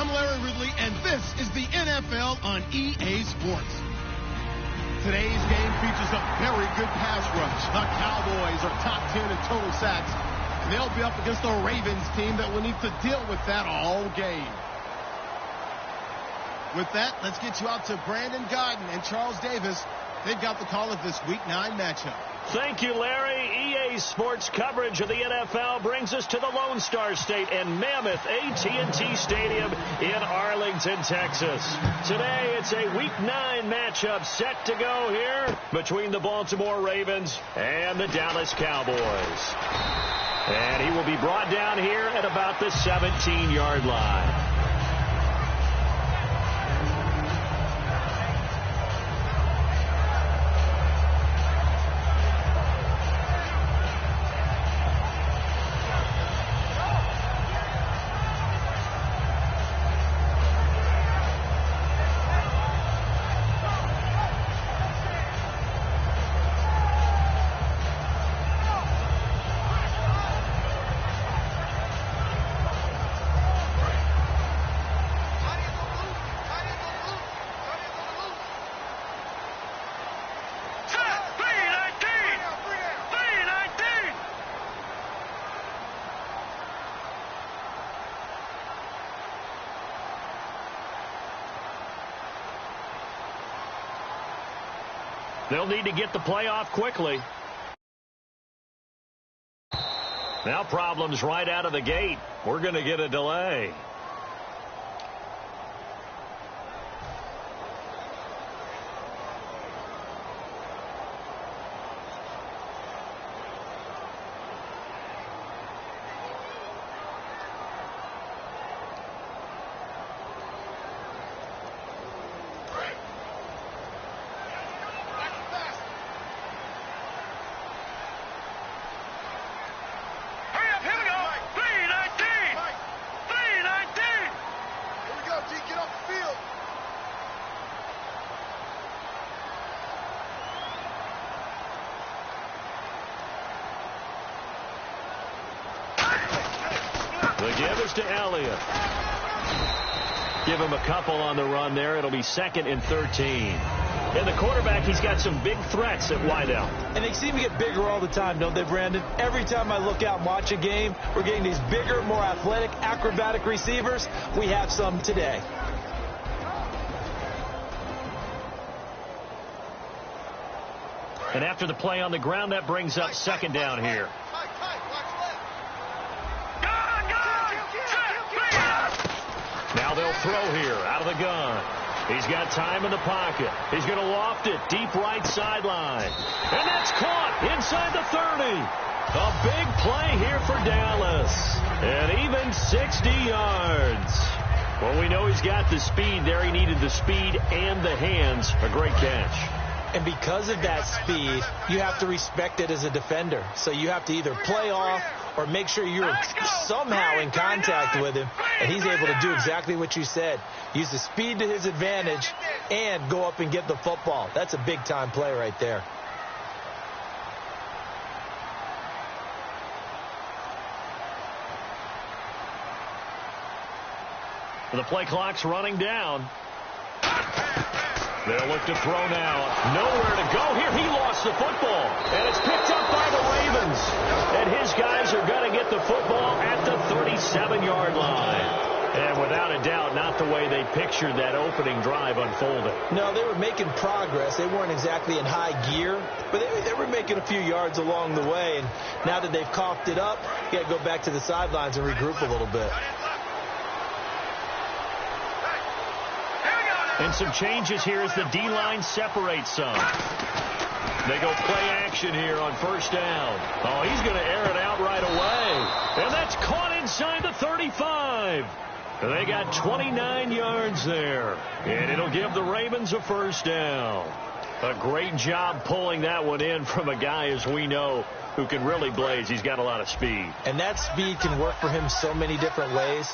I'm Larry Ridley, and this is the NFL on EA Sports. Today's game features a very good pass rush. The Cowboys are top 10 in total sacks, and they'll be up against the Ravens team that will need to deal with that all game. With that, let's get you out to Brandon Godden and Charles Davis. They've got the call of this Week 9 matchup. Thank you, Larry. EA Sports coverage of the NFL brings us to the Lone Star State and Mammoth AT&T Stadium in Arlington, Texas. Today, it's a Week 9 matchup set to go here between the Baltimore Ravens and the Dallas Cowboys. And he will be brought down here at about the 17-yard line. They'll need to get the play off quickly. Now problems right out of the gate. We're going to get a delay. The give is to Elliott. Give him a couple on the run there. It'll be 2nd and 13. And the quarterback, he's got some big threats at wideout. And they seem to get bigger all the time, don't they, Brandon? Every time I look out and watch a game, we're getting these bigger, more athletic, acrobatic receivers. We have some today. And after the play on the ground, that brings up 2nd down here. Now they'll throw here out of the gun. He's got time in the pocket. He's going to loft it deep right sideline. And that's caught inside the 30. A big play here for Dallas. And even 60 yards. Well, we know he's got the speed there. He needed the speed and the hands. A great catch. And because of that speed, you have to respect it as a defender. So you have to either play off or make sure you're somehow in contact with him. And he's able to do exactly what you said. Use the speed to his advantage and go up and get the football. That's a big-time play right there. The play clock's running down. They'll look to throw now. Nowhere to go here. He lost the football. And it's picked up by the Ravens. And his guys are going to get the football at the 37-yard line. And without a doubt, not the way they pictured that opening drive unfolding. No, they were making progress. They weren't exactly in high gear, but they were making a few yards along the way. And now that they've coughed it up, you got to go back to the sidelines and regroup a little bit. And some changes here as the D-line separates some. They go play action here on 1st down. Oh, he's going to air it out right away. And that's caught inside the 35. They got 29 yards there. And it'll give the Ravens a 1st down. A great job pulling that one in from a guy, as we know, who can really blaze. He's got a lot of speed. And that speed can work for him so many different ways.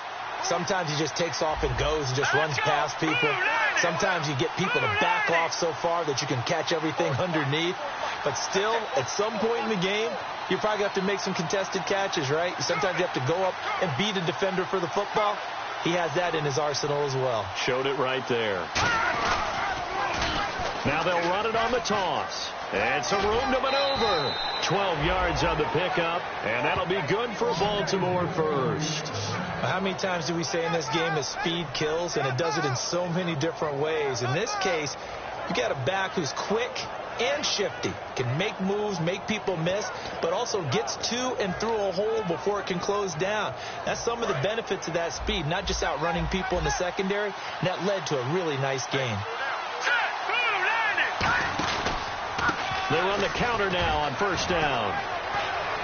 Sometimes he just takes off and goes and just runs past people. Sometimes you get people to back off so far that you can catch everything underneath. But still, at some point in the game, you probably have to make some contested catches, right? Sometimes you have to go up and beat a defender for the football. he has that in his arsenal as well. Showed it right there. Now they'll run it on the toss. And some room to maneuver. 12 yards on the pickup, and that'll be good for Baltimore first. How many times do we say in this game that speed kills, and it does it in so many different ways? In this case, you got a back who's quick and shifty, can make moves, make people miss, but also gets to and through a hole before it can close down. That's some of the benefits of that speed, not just outrunning people in the secondary, and that led to a really nice gain. They run the counter now on first down.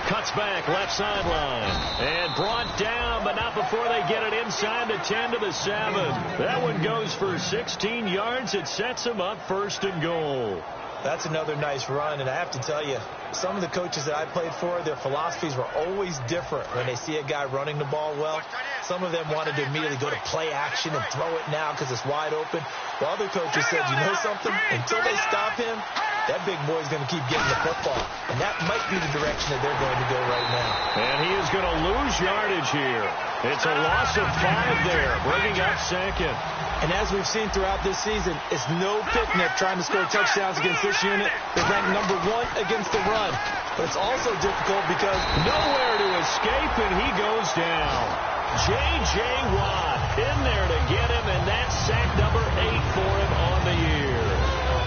Cuts back, left sideline. And brought down, but not before they get it inside the 10 to the 7. That one goes for 16 yards. It sets them up first and goal. That's another nice run, and I have to tell you, some of the coaches that I played for, their philosophies were always different when they see a guy running the ball well. Some of them wanted to immediately go to play action and throw it now because it's wide open. While other coaches said, you know something? Until they stop him, that big boy's going to keep getting the football. And that might be the direction that they're going to go right now. And he is going to lose yardage here. It's a loss of 5 there, bringing up second. And as we've seen throughout this season, it's no picnic trying to score touchdowns against this unit. They're ranked number 1 against the run. But it's also difficult because nowhere to escape, and he goes down. J.J. Watt in there to get him, and that's sack number 8 for him on the year.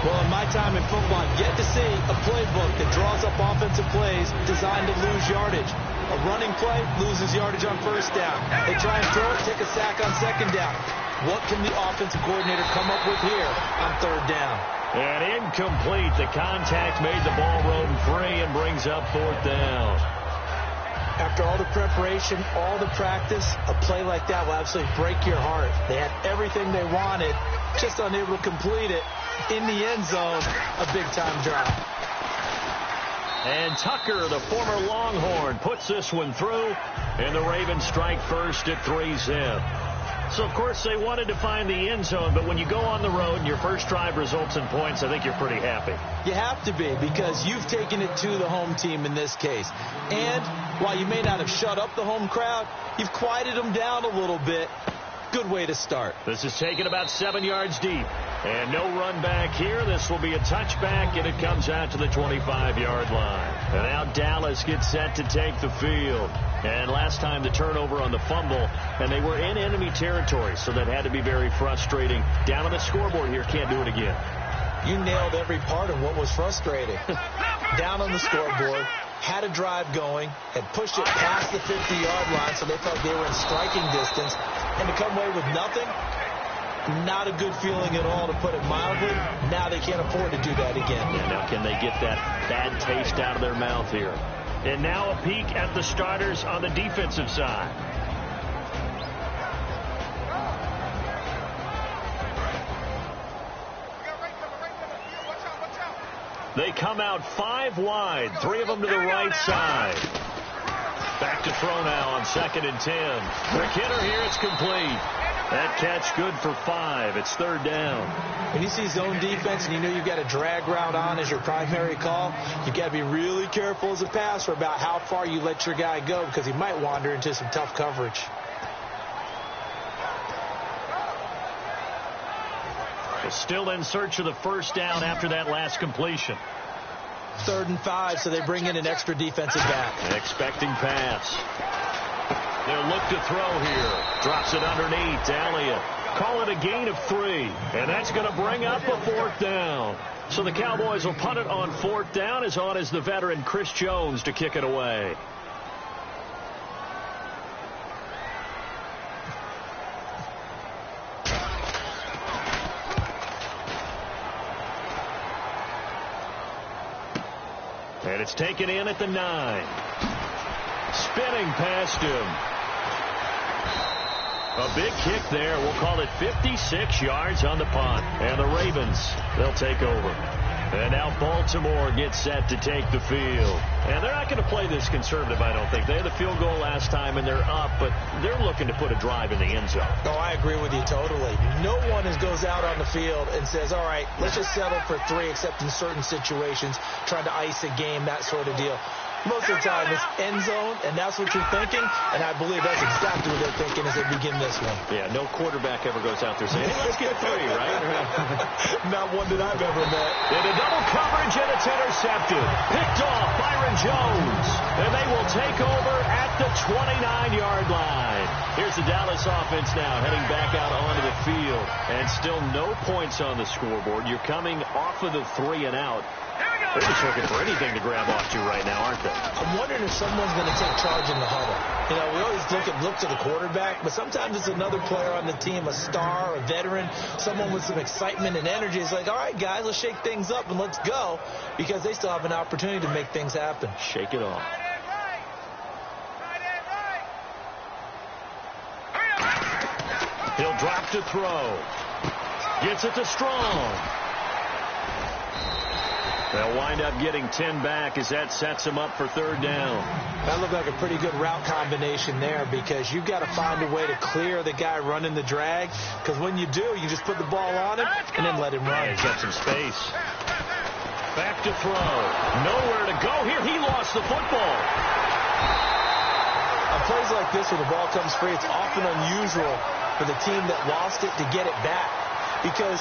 Well, in my time in football, I get to see a playbook that draws up offensive plays designed to lose yardage. A running play loses yardage on first down. They try and throw it, take a sack on second down. What can the offensive coordinator come up with here on third down? And incomplete. The contact made the ball roam free and brings up fourth down. After all the preparation, all the practice, a play like that will absolutely break your heart. They had everything they wanted, just unable to complete it. In the end zone, a big-time drop. And Tucker, the former Longhorn, puts this one through, and the Ravens strike first at 3-zip. So, of course, they wanted to find the end zone, but when you go on the road and your first drive results in points, I think you're pretty happy. You have to be, because you've taken it to the home team in this case. And while you may not have shut up the home crowd, you've quieted them down a little bit. Good way to start. This is taken about 7 yards deep. And no run back here. This will be a touchback, and it comes out to the 25-yard line. And now Dallas gets set to take the field. And last time the turnover on the fumble, and they were in enemy territory, so that had to be very frustrating. Down on the scoreboard here, can't do it again. You nailed every part of what was frustrating. Down on the scoreboard, had a drive going, had pushed it past the 50-yard line, so they felt they were in striking distance. And to come away with nothing, not a good feeling at all, to put it mildly. Now they can't afford to do that again. Yeah, now can they get that bad taste out of their mouth here? And now a peek at the starters on the defensive side. They come out 5 wide, 3 of them to the right side. Back to throw now on 2nd and 10. McKinnon here, it's complete. That catch good for 5. It's third down. When you see zone defense and you know you've got a drag route on as your primary call, you've got to be really careful as a passer about how far you let your guy go, because he might wander into some tough coverage. They're still in search of the first down after that last completion. 3rd and 5, so they bring in an extra defensive back. An expecting pass. They'll look to throw here. Drops it underneath. Elliott. Call it a gain of 3. And that's going to bring up a 4th down. So the Cowboys will punt it on 4th down. As on is the veteran Chris Jones to kick it away. And it's taken in at the 9. Spinning past him. A big kick there. We'll call it 56 yards on the punt. And the Ravens, they'll take over. And now Baltimore gets set to take the field. And they're not going to play this conservative, I don't think. They had the field goal last time, and they're up, but they're looking to put a drive in the end zone. Oh, I agree with you totally. No one goes out on the field and says, all right, let's just settle for 3, except in certain situations, trying to ice a game, that sort of deal. Most of the time, it's end zone, and that's what you're thinking, and I believe that's exactly what they're thinking as they begin this one. Yeah, no quarterback ever goes out there saying, hey, let's get 3, right? Not one that I've ever met. Into double coverage, and it's intercepted. Picked off Byron Jones, and they will take over at the 29-yard line. Here's the Dallas offense now heading back out onto the field, and still no points on the scoreboard. You're coming off of the 3 and out. They're just looking for anything to grab onto right now, aren't they? I'm wondering if someone's going to take charge in the huddle. You know, we always look to the quarterback, but sometimes it's another player on the team, a star, a veteran, someone with some excitement and energy. It's like, all right, guys, let's shake things up and let's go, because they still have an opportunity to make things happen. Shake it off. He'll drop to throw. Gets it to Strong. They'll wind up getting 10 back as that sets them up for 3rd down. That looked like a pretty good route combination there, because you've got to find a way to clear the guy running the drag, because when you do, you just put the ball on him and then let him run. He's got some space. Back to throw. Nowhere to go here. He lost the football. On plays like this, when the ball comes free, it's often unusual for the team that lost it to get it back, because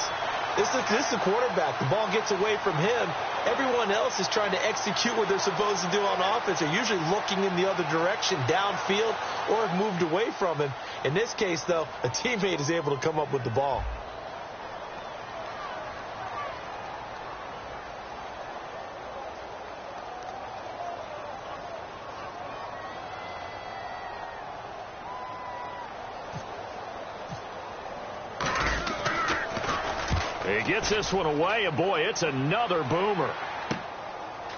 this is the quarterback. The ball gets away from him. Everyone else is trying to execute what they're supposed to do on offense. They're usually looking in the other direction, downfield, or have moved away from him. In this case, though, a teammate is able to come up with the ball. He gets this one away, and boy, it's another boomer.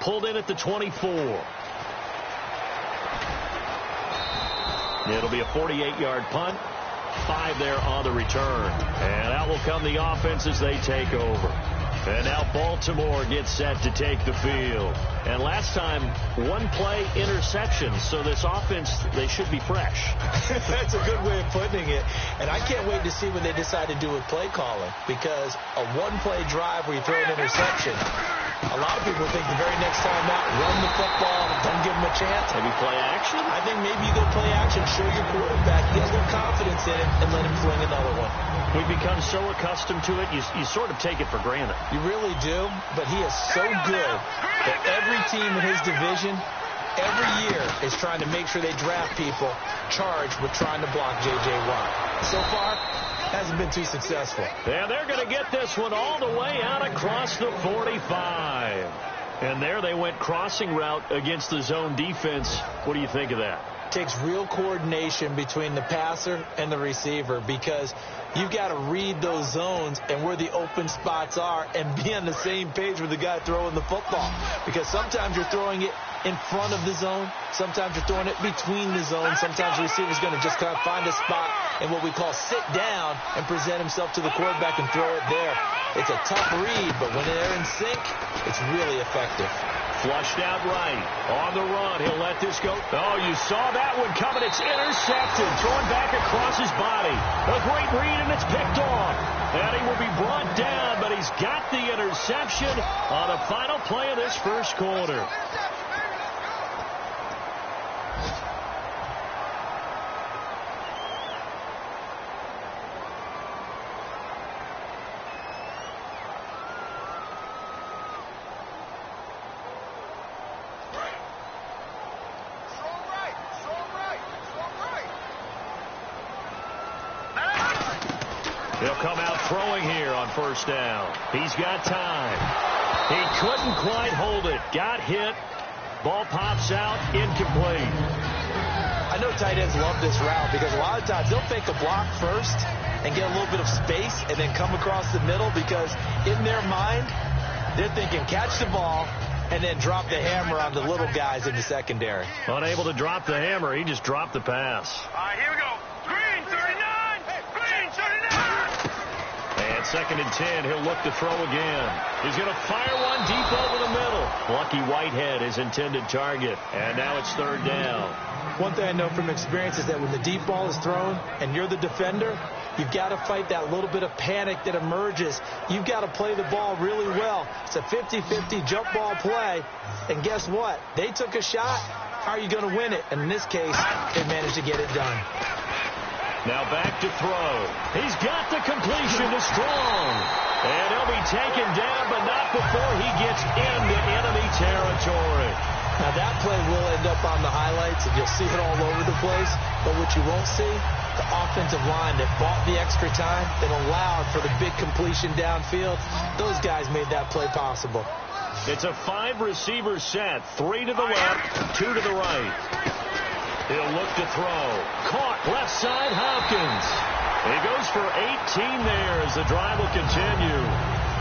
Pulled in at the 24. It'll be a 48-yard punt. 5 there on the return. And out will come the offense as they take over. And now Baltimore gets set to take the field. And last time, 1-play interception. So this offense, they should be fresh. That's a good way of putting it. And I can't wait to see what they decide to do with play calling, because a 1-play drive where you throw an interception, a lot of people think the very next time out, run the football, don't give him a chance. Maybe play action? I think maybe you go play action, show your quarterback he has a little confidence in him, and let him fling another one. We've become so accustomed to it, you sort of take it for granted. You really do, but he is so good that every team in his division, every year, is trying to make sure they draft people charged with trying to block J.J. Watt. So far, hasn't been too successful. And they're going to get this one all the way out across the 45. And there they went crossing route against the zone defense. What do you think of that? Takes real coordination between the passer and the receiver, because you've got to read those zones and where the open spots are and be on the same page with the guy throwing the football, because sometimes you're throwing it in front of the zone, sometimes you're throwing it between the zones, sometimes the receiver's going to just kind of find a spot and what we call sit down and present himself to the quarterback and throw it there. It's a tough read, but when they're in sync, it's really effective. Flushed out right. On the run. He'll let this go. Oh, you saw that one coming. It's intercepted. Thrown back across his body. A great read, and it's picked off. And he will be brought down, but he's got the interception on the final play of this first quarter. He'll come out throwing here on first down. He's got time. He couldn't quite hold it. Got hit. Ball pops out. Incomplete. I know tight ends love this route, because a lot of times they'll fake a block first and get a little bit of space and then come across the middle, because in their mind, they're thinking catch the ball and then drop the hammer on the little guys in the secondary. Unable to drop the hammer. He just dropped the pass. All right, here we go. Green, 39. Green, 39. And 2nd and 10. He'll look to throw again. He's going to fire one deep over the middle. Lucky Whitehead, his intended target. And now it's 3rd down. One thing I know from experience is that when the deep ball is thrown and you're the defender, You've got to fight that little bit of panic that emerges. You've got to play the ball really well. It's a 50-50 jump ball play. And guess what? They took a shot. How are you going to win it? And in this case, they managed to get it done. Now back to throw. He's got the completion to Strong. And he'll be taken down, but not before he gets into enemy territory. Now that play will end up on the highlights, and you'll see it all over the place. But what you won't see, the offensive line that bought the extra time, that allowed for the big completion downfield, those guys made that play possible. It's a 5-receiver set. 3 to the left, 2 to the right. He'll look to throw. Caught left side, Hopkins. He goes for 18 there as the drive will continue.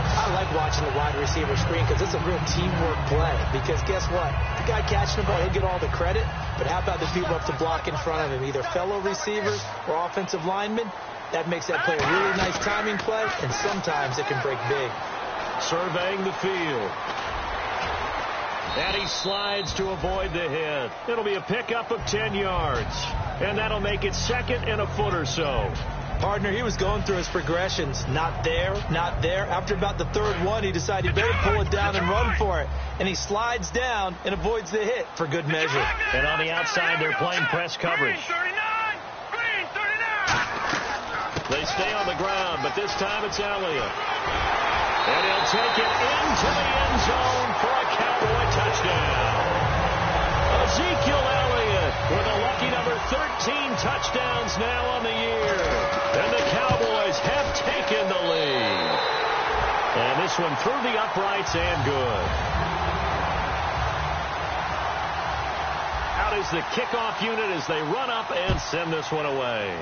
I like watching the wide receiver screen because it's a real teamwork play. Because guess what? The guy catching the ball, he'll get all the credit. But how about the people up to block in front of him, either fellow receivers or offensive linemen? That makes that play a really nice timing play, and sometimes it can break big. Surveying the field. And he slides to avoid the hit. It'll be a pickup of 10 yards. And that'll make it 2nd and a foot or so. Partner, he was going through his progressions. Not there, not there. After about the 3rd one, he decided he better pull it down and run for it. And he slides down and avoids the hit for good measure. And on the outside, they're playing press coverage. They stay on the ground, but this time it's Elliott. And he'll take it into the end zone for a Cowboy touchdown. Ezekiel Elliott with a lucky number 13 touchdowns now on the year. And the Cowboys have taken the lead. And this one through the uprights and good. Out is the kickoff unit as they run up and send this one away.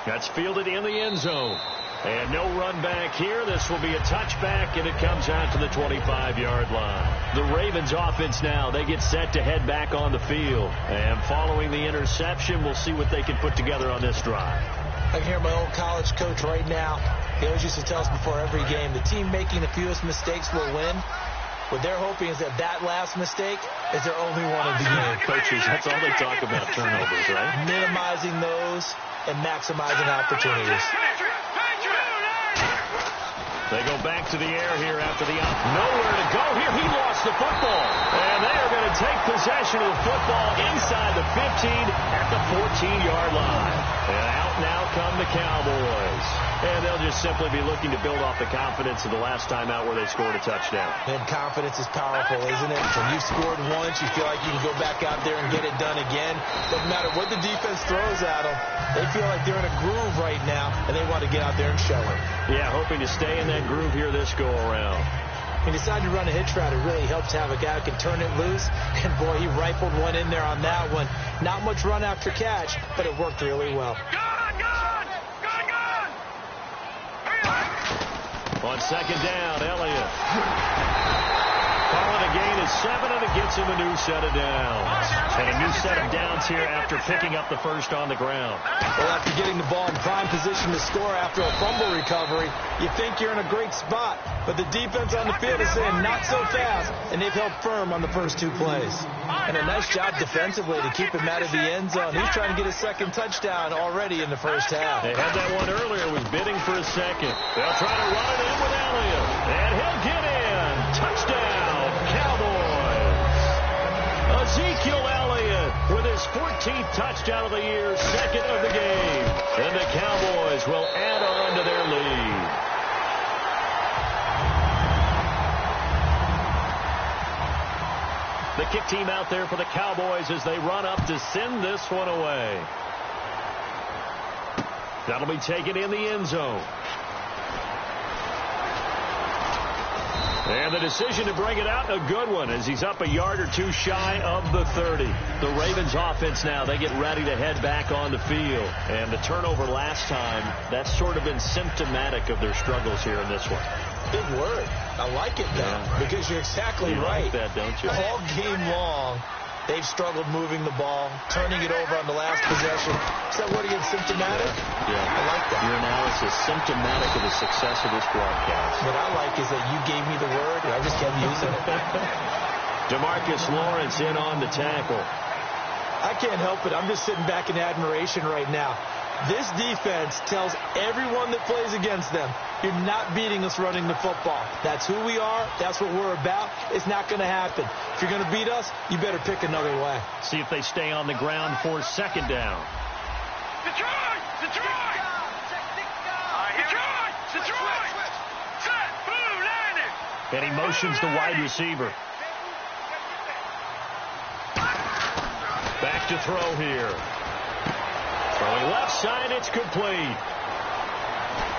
That's fielded in the end zone. And no run back here. This will be a touchback, and it comes out to the 25-yard line. The Ravens offense now, they get set to head back on the field. And following the interception, we'll see what they can put together on this drive. I can hear my old college coach right now. He always used to tell us before every game, the team making the fewest mistakes will win. What they're hoping is that that last mistake is their only one of the game. Coaches, that's all they talk about, turnovers, right? Minimizing those and maximizing opportunities. They go back to the air here after the out. Nowhere to go here. He lost the football. And they are going to take possession of the football inside the 15 at the 14-yard line. And out now come the Cowboys. And they'll just simply be looking to build off the confidence of the last time out where they scored a touchdown. And confidence is powerful, isn't it? When you've scored once, you feel like you can go back out there and get it done again. Doesn't matter what the defense throws at them. They feel like they're in a groove right now, and they want to get out there and show it. Yeah, hoping to stay in that groove here this go-around. He decided to run a hitch route. It really helps to have a guy who can turn it loose. And, boy, he rifled one in there on that one. Not much run after catch, but it worked really well. On 2nd down, Elliott. Calling a gain is 7, and it gets him a new set of downs. And a new set of downs here after picking up the first on the ground. Well, after getting the ball in prime position to score after a fumble recovery, you think you're in a great spot. But the defense on the field is saying not so fast, and they've held firm on the first 2 plays. And a nice job defensively to keep him out of the end zone. He's trying to get his 2nd touchdown already in the first half. They had that one earlier, was bidding for a second. They'll try to run it in with Elliott. And he'll get in. Touchdown, Cowboys. Ezekiel Elliott with his 14th touchdown of the year, 2nd of the game. And the Cowboys will add on to their lead. The kick team out there for the Cowboys as they run up to send this one away. That'll be taken in the end zone. And the decision to bring it out, a good one, as he's up a yard or 2 shy of the 30. The Ravens offense now, they get ready to head back on the field. And the turnover last time, that's sort of been symptomatic of their struggles here in this one. Big word. I like it, though, because you're exactly right. You like that, don't you? All game long, they've struggled moving the ball, turning it over on the last possession. Is that what again, symptomatic? Yeah. I like that. Your analysis, symptomatic of the success of this broadcast. What I like is that you gave me the word, and I just kept using it. DeMarcus Lawrence in on the tackle. I can't help it. I'm just sitting back in admiration right now. This defense tells everyone that plays against them, you're not beating us running the football. That's who we are. That's what we're about. It's not going to happen. If you're going to beat us, you better pick another way. See if they stay on the ground for second down. Detroit! Detroit! Detroit! Detroit! Set! Blue landing! And he motions the wide receiver. Back to throw here. Throwing left side, it's complete.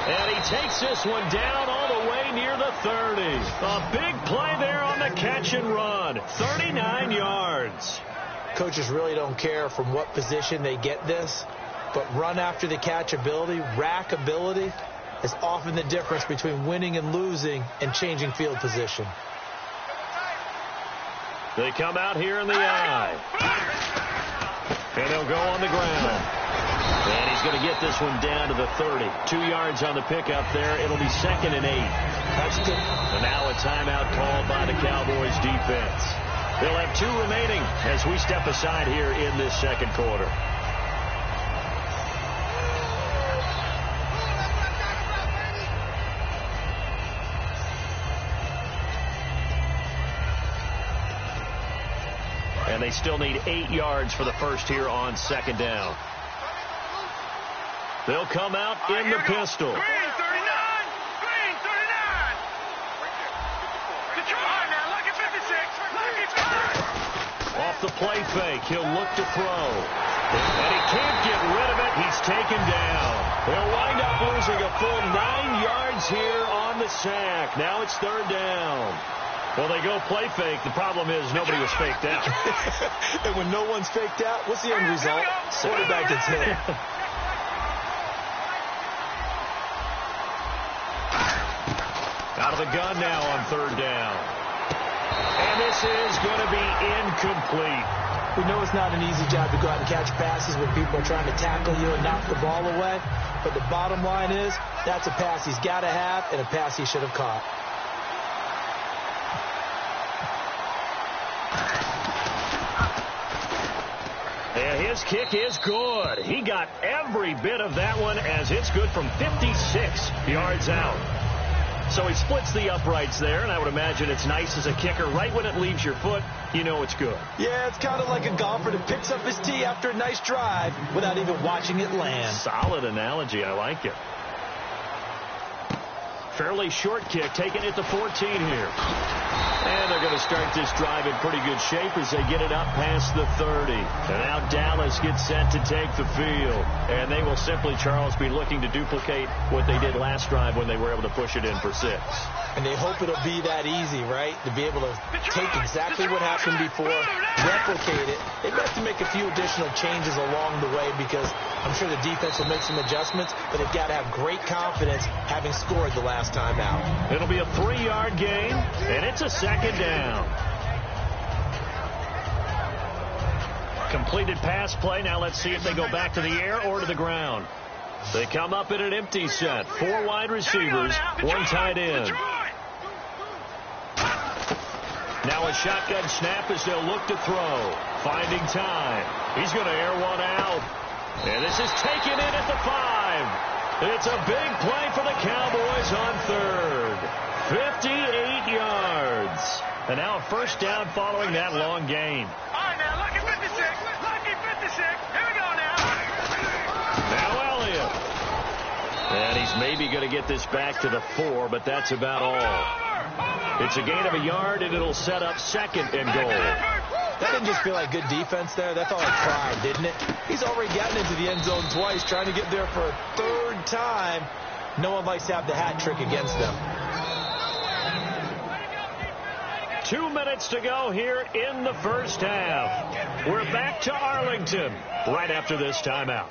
And he takes this one down all the way near the 30. A big play there on the catch and run. 39 yards. Coaches really don't care from what position they get this, but run after the catch ability, rack ability, is often the difference between winning and losing and changing field position. They come out here in the I. And they'll go on the ground. And he's going to get this one down to the 30. 2 yards on the pickup there. It'll be 2nd and 8. That's good. And now a timeout called by the Cowboys defense. They'll have 2 remaining as we step aside here in this second quarter. And they still need 8 yards for the first here on second down. They'll come out in the pistol. Green 39! Green 39! Detroit! Now look at 56! Look at 50! Off the play fake, he'll look to throw. And he can't get rid of it. He's taken down. They'll wind up losing a full 9 yards here on the sack. Now it's 3rd down. Well, they go play fake. The problem is nobody was faked out. And when no one's faked out, what's the end result? Quarterback gets hit. Out of the gun now on 3rd down. And this is going to be incomplete. We know it's not an easy job to go out and catch passes when people are trying to tackle you and knock the ball away. But the bottom line is, that's a pass he's got to have and a pass he should have caught. And his kick is good. He got every bit of that one as it's good from 56 yards out. So he splits the uprights there, and I would imagine it's nice as a kicker. Right when it leaves your foot, you know it's good. Yeah, it's kind of like a golfer that picks up his tee after a nice drive without even watching it land. Solid analogy. I like it. Fairly short kick, taken at the 14 here. And they're going to start this drive in pretty good shape as they get it up past the 30. And now Dallas gets set to take the field. And they will simply, Charles, be looking to duplicate what they did last drive when they were able to push it in for 6. And they hope it'll be that easy, right? To be able to take exactly what happened before, replicate it. They have to make a few additional changes along the way because I'm sure the defense will make some adjustments, but they've got to have great confidence having scored the last time out. It'll be a 3-yard gain, and it's a 2nd down. Completed pass play. Now let's see if they go back to the air or to the ground. They come up in an empty set. 4 wide receivers, 1 tight end. Now a shotgun snap as they'll look to throw. Finding time. He's going to air one out. And this is taken in at the 5. It's a big play for the Cowboys on 3rd. 58 yards. And now a first down following that long gain. All right, now look at 56. Look at 56. Here we go now. Now Elliott. And he's maybe going to get this back to the 4, but that's about all. It's a gain of a yard, and it'll set up 2nd and goal. That didn't just feel like good defense there. That felt like pride, didn't it? He's already gotten into the end zone twice, trying to get there for a 3rd time. No one likes to have the hat trick against them. 2 minutes to go here in the first half. We're back to Arlington right after this timeout.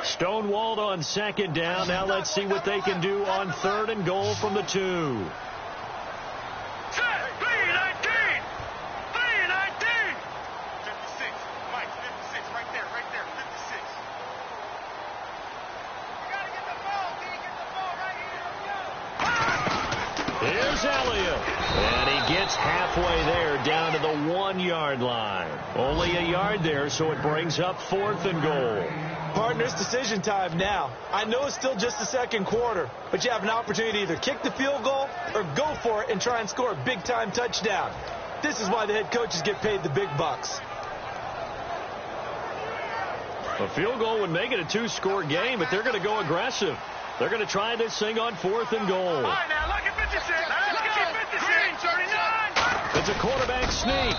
Stonewalled on 2nd down. Now let's see what they can do on 3rd and goal from the 2. Set, B19. Here's Elliott. And he gets halfway there down to the 1-yard line. Only a yard there, so it brings up 4th and goal. Partners, decision time now. I know it's still just the second quarter, but you have an opportunity to either kick the field goal or go for it and try and score a big-time touchdown. This is why the head coaches get paid the big bucks. A field goal would make it a 2-score game, but they're going to go aggressive. They're going to try this thing on 4th and goal. All right, now, look at 56. Look at 56. 39. It's a quarterback sneak.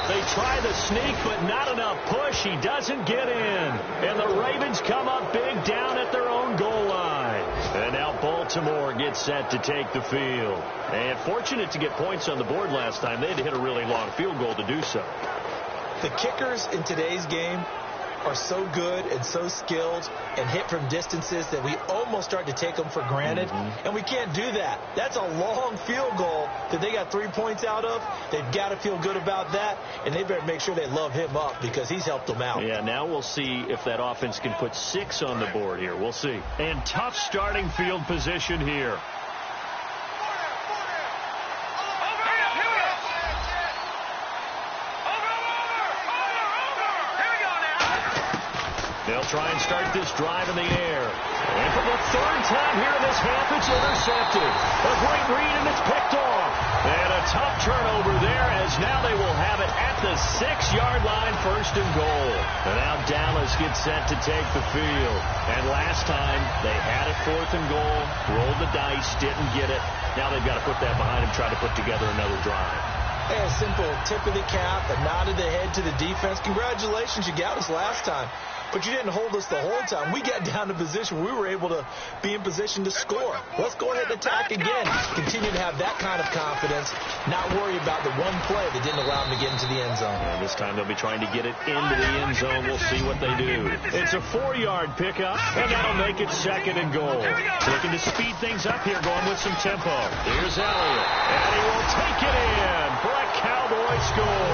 They try the sneak, but not enough push. He doesn't get in. And the Ravens come up big down at their own goal line. And now Baltimore gets set to take the field. And fortunate to get points on the board last time. They had to hit a really long field goal to do so. The kickers in today's game are so good and so skilled and hit from distances that we almost start to take them for granted. And we can't do that. That's a long field goal that they got 3 points out of. They've got to feel good about that, and they better make sure they love him up because he's helped them out. Yeah, now we'll see if that offense can put 6 on the board here. We'll see. And tough starting field position here. They'll try and start this drive in the air. And for the 3rd time here in this half, it's intercepted. A great read, and it's picked off. And a tough turnover there, as now they will have it at the 6-yard line, 1st and goal. And now Dallas gets set to take the field. And last time, they had it 4th and goal, rolled the dice, didn't get it. Now they've got to put that behind them, try to put together another drive. Hey, a simple tip of the cap, a nod of the head to the defense. Congratulations, you got us last time. But you didn't hold us the whole time. We got down to position where we were able to be in position to score. Let's go ahead and attack again. Continue to have that kind of confidence, not worry about the one play that didn't allow them to get into the end zone. And this time they'll be trying to get it into the end zone. We'll see what they do. It's a 4-yard pickup, and that'll make it 2nd and goal. Looking to speed things up here, going with some tempo. Here's Elliott, and he will take it in for a Cowboy score.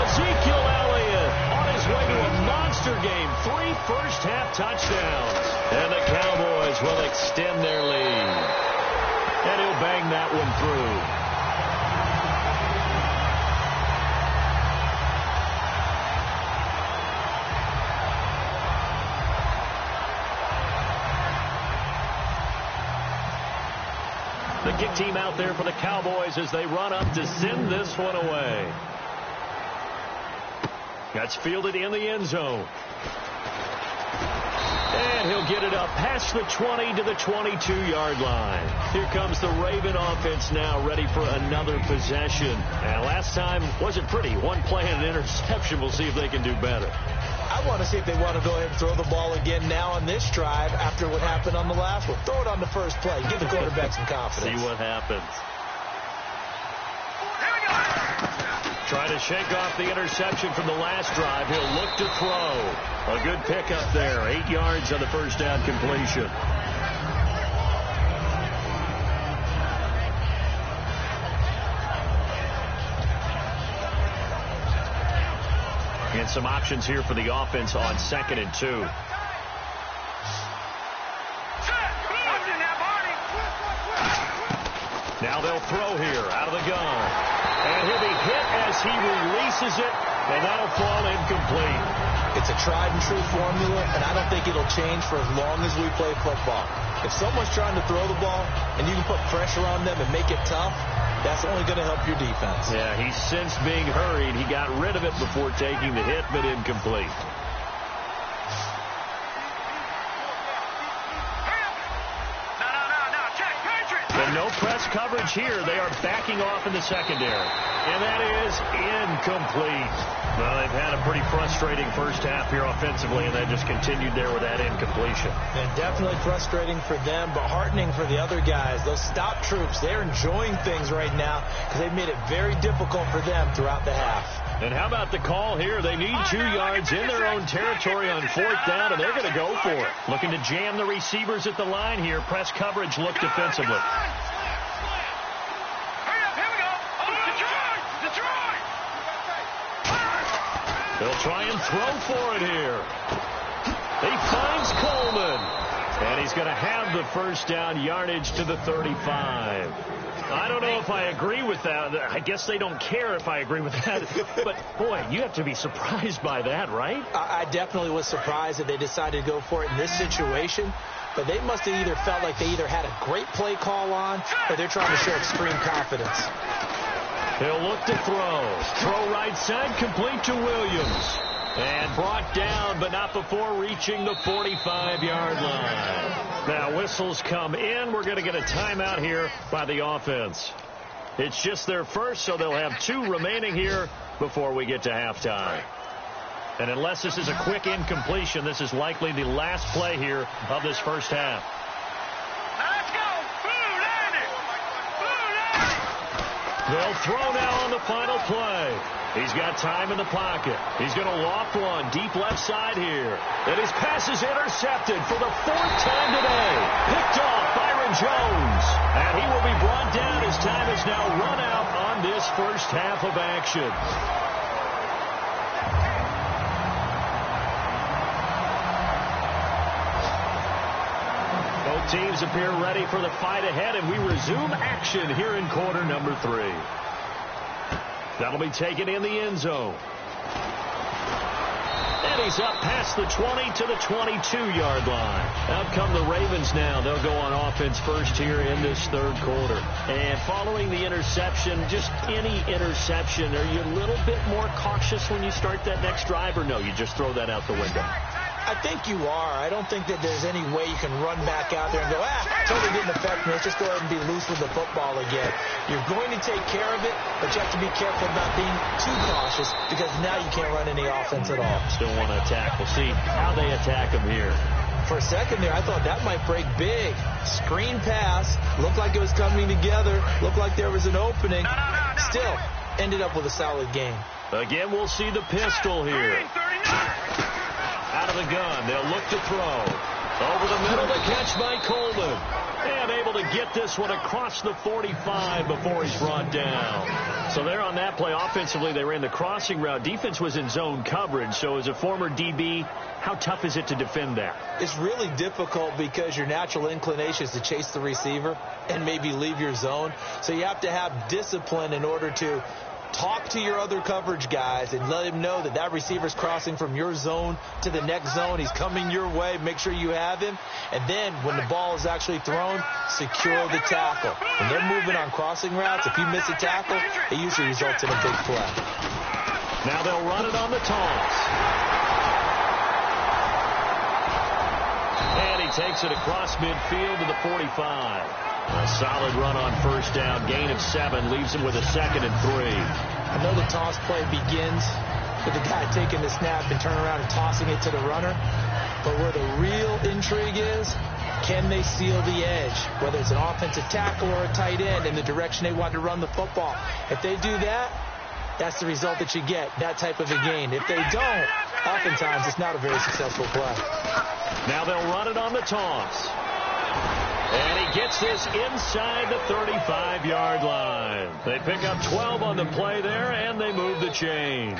Ezekiel Elliott on his way to a monster game. 3 first-half touchdowns. And the Cowboys will extend their lead. And he'll bang that one through. The kick team out there for the Cowboys as they run up to send this one away. That's fielded in the end zone. And he'll get it up past the 20 to the 22-yard line. Here comes the Raven offense now, ready for another possession. And last time wasn't pretty. One play and an interception. We'll see if they can do better. I want to see if they want to go ahead and throw the ball again now on this drive after what happened on the last one. Throw it on the first play. Give the quarterback some confidence. See what happens. Trying to shake off the interception from the last drive. He'll look to throw. A good pickup there. 8 yards on the first down completion. And some options here for the offense on 2nd and 2. Now they'll throw here out of the gun. And he'll be hit as he releases it, and that'll fall incomplete. It's a tried-and-true formula, and I don't think it'll change for as long as we play football. If someone's trying to throw the ball and you can put pressure on them and make it tough, that's only going to help your defense. Yeah, he sensed being hurried. He got rid of it before taking the hit, but incomplete. No press coverage here. They are backing off in the secondary. And that is incomplete. Well, they've had a pretty frustrating first half here offensively, and that just continued there with that incompletion. And definitely frustrating for them, but heartening for the other guys. Those stop troops, they're enjoying things right now because they've made it very difficult for them throughout the half. And how about the call here? They need 2 yards in their own territory on 4th down, and they're going to go for it. Looking to jam the receivers at the line here. Press coverage, look defensively. They'll try and throw for it here. He finds Coleman. And he's going to have the first down, yardage to the 35. I don't know if I agree with that. I guess they don't care if I agree with that. But, boy, you have to be surprised by that, right? I definitely was surprised that they decided to go for it in this situation. But they must have either felt like they either had a great play call on or they're trying to show extreme confidence. He'll look to throw. Throw right side, complete to Williams. And brought down, but not before reaching the 45-yard line. Now, whistles come in. We're going to get a timeout here by the offense. It's just their first, so they'll have 2 remaining here before we get to halftime. And unless this is a quick incompletion, this is likely the last play here of this first half. Let's go. They'll throw now on the final play. He's got time in the pocket. He's going to loft one deep left side here. And his pass is intercepted for the 4th time today. Picked off Byron Jones. And he will be brought down. His time is now run out on this first half of action. Both teams appear ready for the fight ahead, and we resume action here in quarter number 3. That'll be taken in the end zone. And he's up past the 20 to the 22-yard line. Out come the Ravens now. They'll go on offense first here in this third quarter. And following the interception, just any interception, are you a little bit more cautious when you start that next drive, or no, you just throw that out the window? I think you are. I don't think that there's any way you can run back out there and go, totally didn't affect me. Let's just go ahead and be loose with the football again. You're going to take care of it, but you have to be careful about being too cautious because now you can't run any offense at all. Still want to attack. We'll see how they attack him here. For a second there, I thought that might break big. Screen pass. Looked like it was coming together. Looked like there was an opening. Still, ended up with a solid game. Again, we'll see the pistol here. Out of the gun, they'll look to throw. Over the middle, the catch by Coleman. And able to get this one across the 45 before he's brought down. So there on that play, offensively, they ran the crossing route. Defense was in zone coverage. So as a former DB, how tough is it to defend that? It's really difficult because your natural inclination is to chase the receiver and maybe leave your zone. So you have to have discipline in order to talk to your other coverage guys and let him know that that receiver's crossing from your zone to the next zone. He's coming your way. Make sure you have him. And then when the ball is actually thrown, secure the tackle. When they're moving on crossing routes, if you miss a tackle, it usually results in a big play. Now they'll run it on the toss. And he takes it across midfield to the 45. A solid run on first down. Gain of 7 leaves him with a 2nd and 3. I know the toss play begins with the guy taking the snap and turning around and tossing it to the runner. But where the real intrigue is, can they seal the edge? Whether it's an offensive tackle or a tight end in the direction they want to run the football. If they do that, that's the result that you get, that type of a gain. If they don't, oftentimes it's not a very successful play. Now they'll run it on the toss. And he gets this inside the 35-yard line. They pick up 12 on the play there, and they move the chains.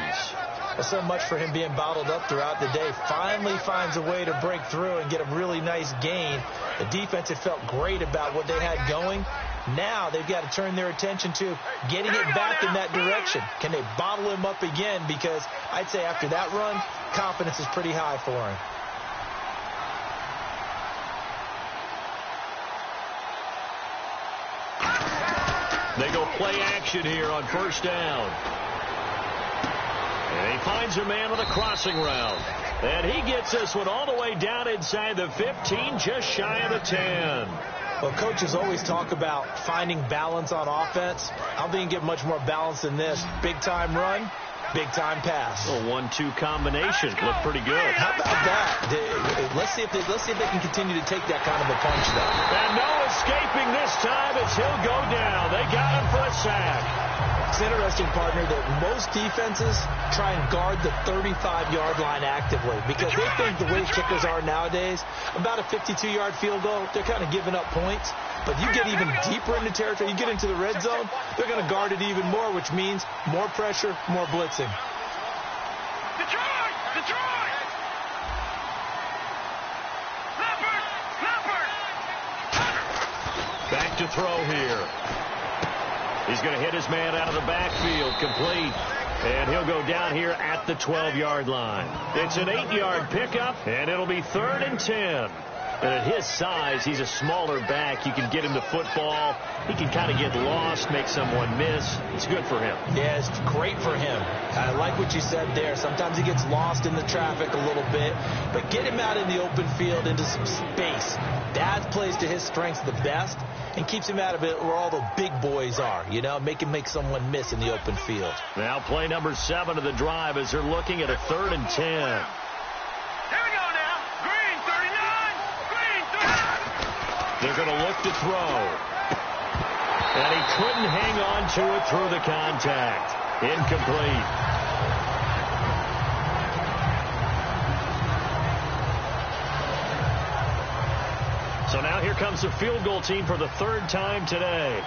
Well, so much for him being bottled up throughout the day. Finally finds a way to break through and get a really nice gain. The defense had felt great about what they had going. Now they've got to turn their attention to getting it back in that direction. Can they bottle him up again? Because I'd say after that run, confidence is pretty high for him. They go play action here on first down. And he finds a man on a crossing route. And he gets this one all the way down inside the 15, just shy of the 10. Well, coaches always talk about finding balance on offense. I don't think you get much more balance than this. Big-time run, big-time pass. A 1-2 combination. Looked pretty good. How about that? Let's see if they can continue to take that kind of a punch, though. And no escaping this time as he'll go down. They got him for a sack. It's interesting, partner, that most defenses try and guard the 35-yard line actively because they think the way kickers are nowadays, about a 52-yard field goal, they're kind of giving up points. But you get even deeper into territory, you get into the red zone, they're going to guard it even more, which means more pressure, more blitzing. Detroit! Detroit! Leopard! to throw here. He's going to hit his man out of the backfield, complete. And he'll go down here at the 12-yard line. It's an 8-yard pickup, and it'll be 3rd and 10. And at his size, he's a smaller back. You can get him to football. He can kind of get lost, make someone miss. It's good for him. Yeah, it's great for him. I like what you said there. Sometimes he gets lost in the traffic a little bit. But get him out in the open field into some space. That plays to his strengths the best and keeps him out of it where all the big boys are. You know, make him make someone miss in the open field. Now play number 7 of the drive as they're looking at a 3rd and 10. They're going to look to throw. And he couldn't hang on to it through the contact. Incomplete. So now here comes the field goal team for the 3rd time today.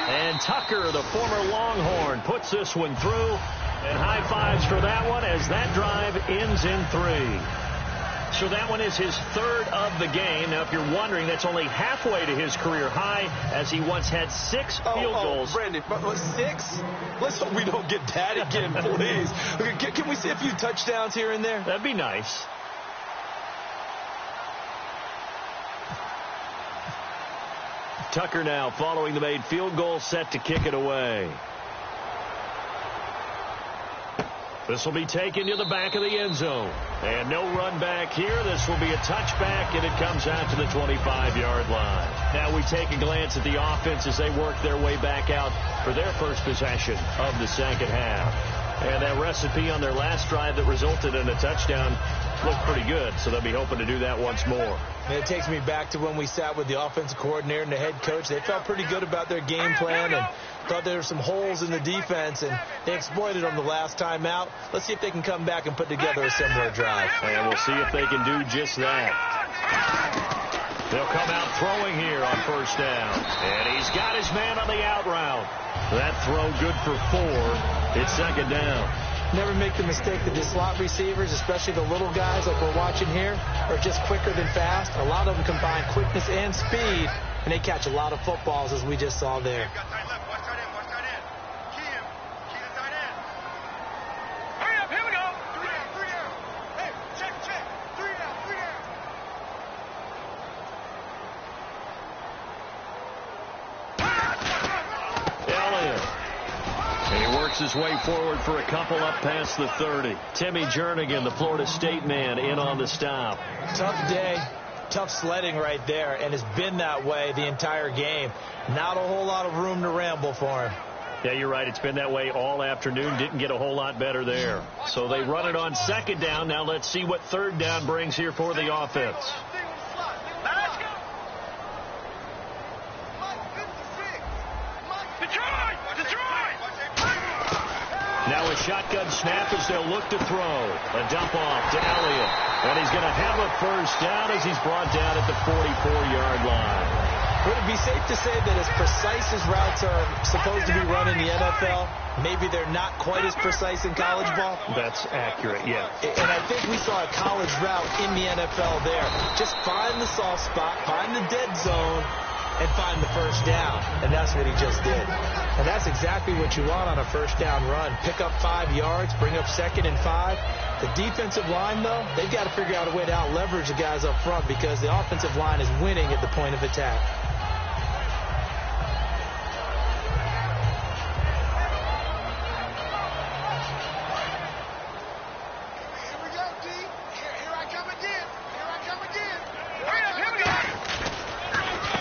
And Tucker, the former Longhorn, puts this one through. And high fives for that one as that drive ends in 3. So that one is his 3rd of the game. Now, if you're wondering, that's only halfway to his career high, as he once had 6 field goals. Brandon, 6? Let's hope we don't get that again, please. Can we see a few touchdowns here and there? That'd be nice. Tucker now following the made field goal, set to kick it away. This will be taken to the back of the end zone. And no run back here. This will be a touchback, and it comes out to the 25-yard line. Now we take a glance at the offense as they work their way back out for their first possession of the second half. And that recipe on their last drive that resulted in a touchdown looked pretty good, so they'll be hoping to do that once more. And it takes me back to when we sat with the offensive coordinator and the head coach. They felt pretty good about their game plan and thought there were some holes in the defense, and they exploited them the last time out. Let's see if they can come back and put together a similar drive. And we'll see if they can do just that. They'll come out throwing here on 1st down. And he's got his man on the out route. That throw good for 4. It's 2nd down. Never make the mistake that the slot receivers, especially the little guys like we're watching here, are just quicker than fast. A lot of them combine quickness and speed, and they catch a lot of footballs, as we just saw there. His way forward for a couple up past the 30. Timmy Jernigan, the Florida State man, in on the stop. Tough day, tough sledding right there, and it's been that way the entire game. Not a whole lot of room to ramble for him. Yeah, you're right. It's been that way all afternoon. Didn't get a whole lot better there. So they run it on 2nd down. Now let's see what 3rd down brings here for the offense. Now a shotgun snap as they'll look to throw. A dump off to Elliott. And he's going to have a 1st down as he's brought down at the 44-yard line. Would it be safe to say that as precise as routes are supposed to be run in the NFL, maybe they're not quite as precise in college ball? That's accurate, yeah. And I think we saw a college route in the NFL there. Just find the soft spot, find the dead zone, and find the 1st down. And that's what he just did. And that's exactly what you want on a 1st down run. Pick up 5 yards, bring up 2nd and 5. The defensive line, though, they've got to figure out a way to out-leverage the guys up front because the offensive line is winning at the point of attack.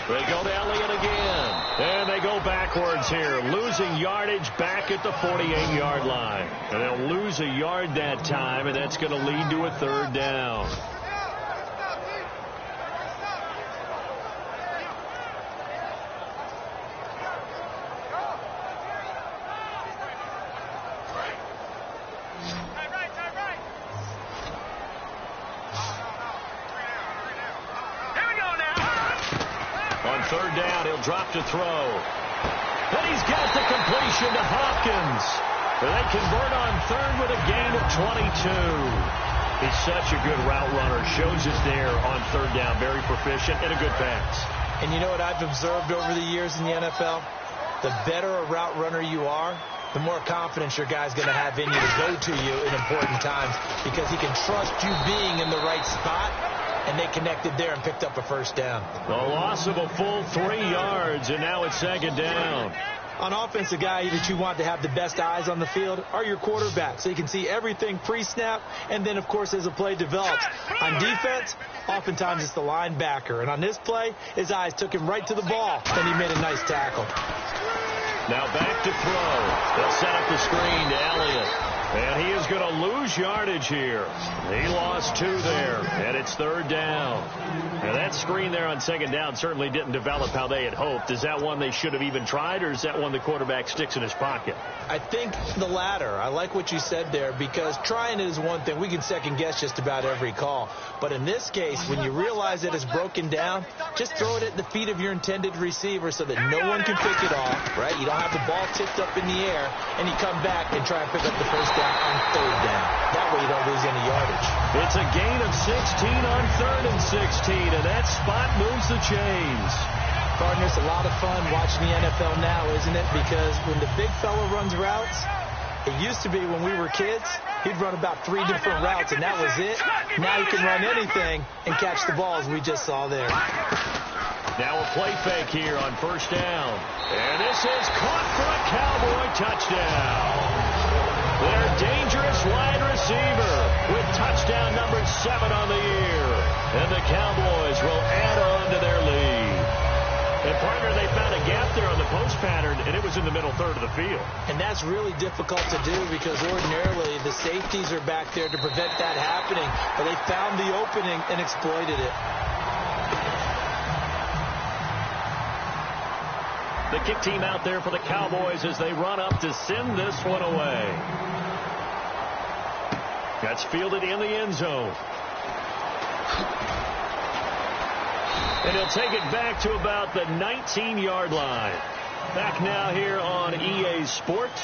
They go to Elliott again. And they go backwards here, losing yardage back at the 48-yard line. And they'll lose a yard that time, and that's going to lead to a 3rd down. On 3rd down, he'll drop to throw. And he's got the completion to Hopkins. They convert on 3rd with a gain of 22. He's such a good route runner. Shows us there on third down. Very proficient and a good pass. And you know what I've observed over the years in the NFL? The better a route runner you are, the more confidence your guy's going to have in you to go to you in important times because he can trust you being in the right spot, and they connected there and picked up a first down. The loss of a full 3 yards, and now it's second down. On offense, the guy that you want to have the best eyes on the field are your quarterbacks, so you can see everything pre-snap, and then, of course, as the play develops. On defense, oftentimes it's the linebacker, and on this play, his eyes took him right to the ball, and he made a nice tackle. Now back to throw. They'll set up the screen to Elliott. And he is going to lose yardage here. He lost 2 there, and it's third down. And that screen there on second down certainly didn't develop how they had hoped. Is that one they should have even tried, or is that one the quarterback sticks in his pocket? I think the latter. I like what you said there, because trying it is one thing. We can second-guess just about every call. But in this case, when you realize that it's broken down, just throw it at the feet of your intended receiver so that no one can pick it off, right? You don't have the ball tipped up in the air, and you come back and try and pick up the first down on third down. That way you don't lose any yardage. It's a gain of 16 on 3rd and 16, and that spot moves the chains. Partner, it's a lot of fun watching the NFL now, isn't it? Because when the big fella runs routes, it used to be when we were kids, he'd run about 3 different routes, and that was it. Now you can run anything and catch the ball, as we just saw there. Now a play fake here on first down. And this is caught for a Cowboy touchdown. Their dangerous wide receiver with touchdown number 7 on the year. And the Cowboys will add on to their lead. And, partner, they found a gap there on the post pattern, and it was in the middle third of the field. And that's really difficult to do because ordinarily the safeties are back there to prevent that happening. But they found the opening and exploited it. The kick team out there for the Cowboys as they run up to send this one away. That's fielded in the end zone. And he'll take it back to about the 19-yard line. Back now here on EA Sports.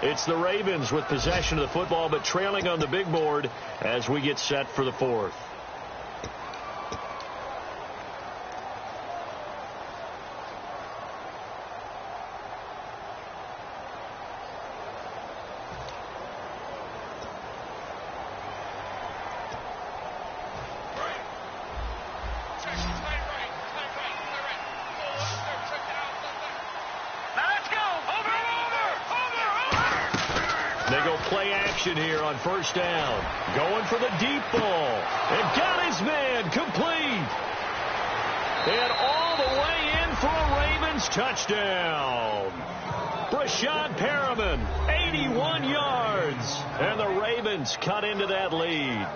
It's the Ravens with possession of the football, but trailing on the big board as we get set for the 4th. Here on first down, going for the deep ball, and got his man complete, and all the way in for a Ravens touchdown. Brashad Perriman, 81 yards, and the Ravens cut into that lead.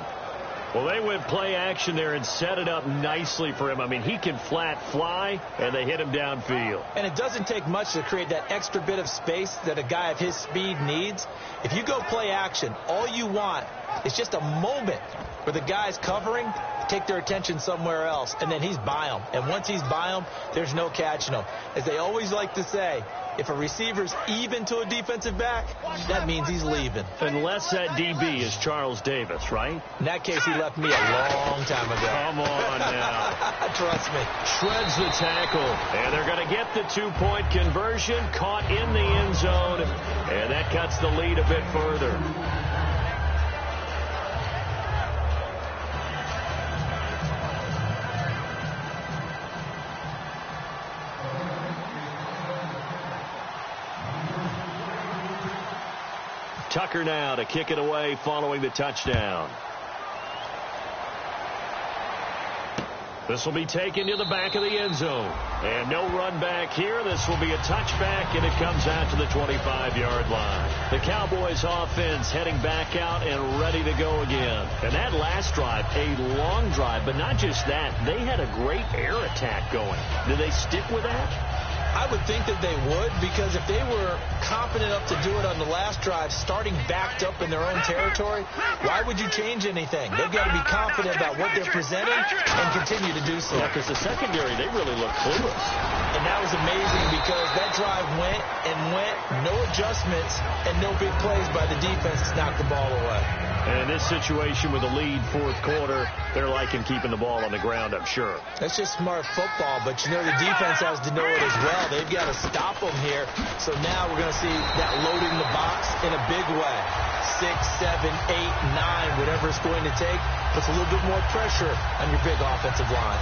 Well, they went play action there and set it up nicely for him. I mean, he can flat fly, and they hit him downfield. And it doesn't take much to create that extra bit of space that a guy of his speed needs. If you go play action, all you want is just a moment where the guy's covering, take their attention somewhere else, and then he's by him. And once he's by him, there's no catching him. As they always like to say, if a receiver's even to a defensive back, that means he's leaving. Unless that DB is Charles Davis, right? In that case, he left me a long time ago. Come on now. Trust me. Shreds the tackle. And they're going to get the 2-point conversion. Caught in the end zone. And that cuts the lead a bit further. Tucker now to kick it away following the touchdown. This will be taken to the back of the end zone. And no run back here. This will be a touchback, and it comes out to the 25-yard line. The Cowboys offense heading back out and ready to go again. And that last drive, a long drive, but not just that. They had a great air attack going. Do they stick with that? I would think that they would, because if they were confident enough to do it on the last drive, starting backed up in their own territory, why would you change anything? They've got to be confident about what they're presenting and continue to do so. Yeah, because the secondary, they really look clueless. And that was amazing because that drive went and went, no adjustments and no big plays by the defense to knock the ball away. And in this situation with a lead fourth quarter, they're liking keeping the ball on the ground, I'm sure. That's just smart football, but you know the defense has to know it as well. They've got to stop them here. So now we're going to see that loading the box in a big way. 6, 7, 8, 9, whatever it's going to take, puts a little bit more pressure on your big offensive line.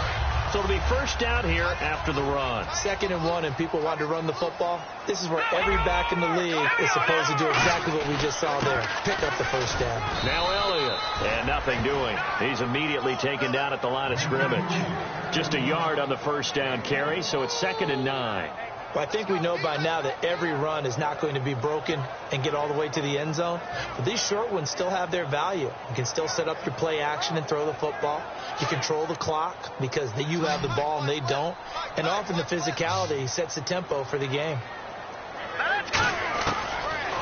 So it'll be first down here after the run. 2nd and 1, and people want to run the football. This is where every back in the league is supposed to do exactly what we just saw there. Pick up the first down. Now Elliott, and nothing doing. He's immediately taken down at the line of scrimmage. Just a yard on the first down carry, so it's 2nd and 9. Well, I think we know by now that every run is not going to be broken and get all the way to the end zone. But these short ones still have their value. You can still set up your play action and throw the football. You control the clock because you have the ball and they don't. And often the physicality sets the tempo for the game.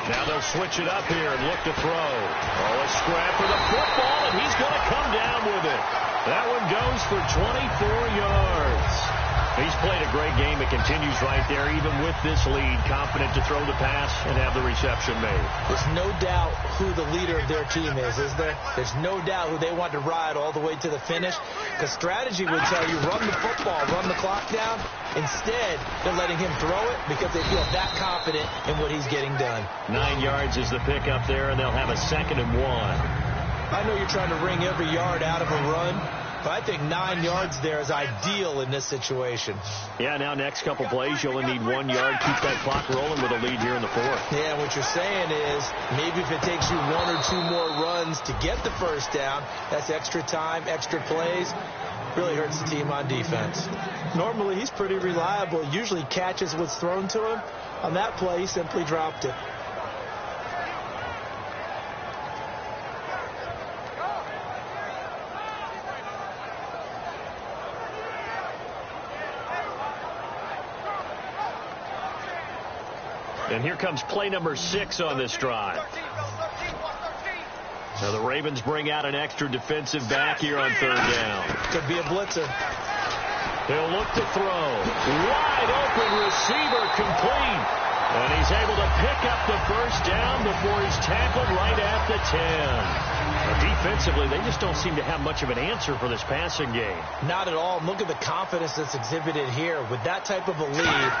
Now they'll switch it up here and look to throw. Oh, a scrap for the football, and he's going to come down with it. That one goes for 24 yards. He's played a great game. It continues right there, even with this lead, confident to throw the pass and have the reception made. There's no doubt who the leader of their team is there? There's no doubt who they want to ride all the way to the finish. Because strategy would tell you, run the football, run the clock down. Instead, they're letting him throw it because they feel that confident in what he's getting done. 9 yards is the pickup there, and they'll have a 2nd and 1. I know you're trying to wring every yard out of a run, but I think 9 yards there is ideal in this situation. Yeah, now next couple plays, you only need 1 yard. Keep that clock rolling with a lead here in the fourth. Yeah, what you're saying is maybe if it takes you 1 or 2 more runs to get the first down, that's extra time, extra plays. Really hurts the team on defense. Normally, he's pretty reliable. Usually catches what's thrown to him. On that play, he simply dropped it. And here comes play number 6 on this drive. So the Ravens bring out an extra defensive back here on 3rd down. Could be a blitzer. He'll look to throw. Wide open receiver, complete. And he's able to pick up the first down before he's tackled right at the 10. Defensively, they just don't seem to have much of an answer for this passing game. Not at all. Look at the confidence that's exhibited here. With that type of a lead,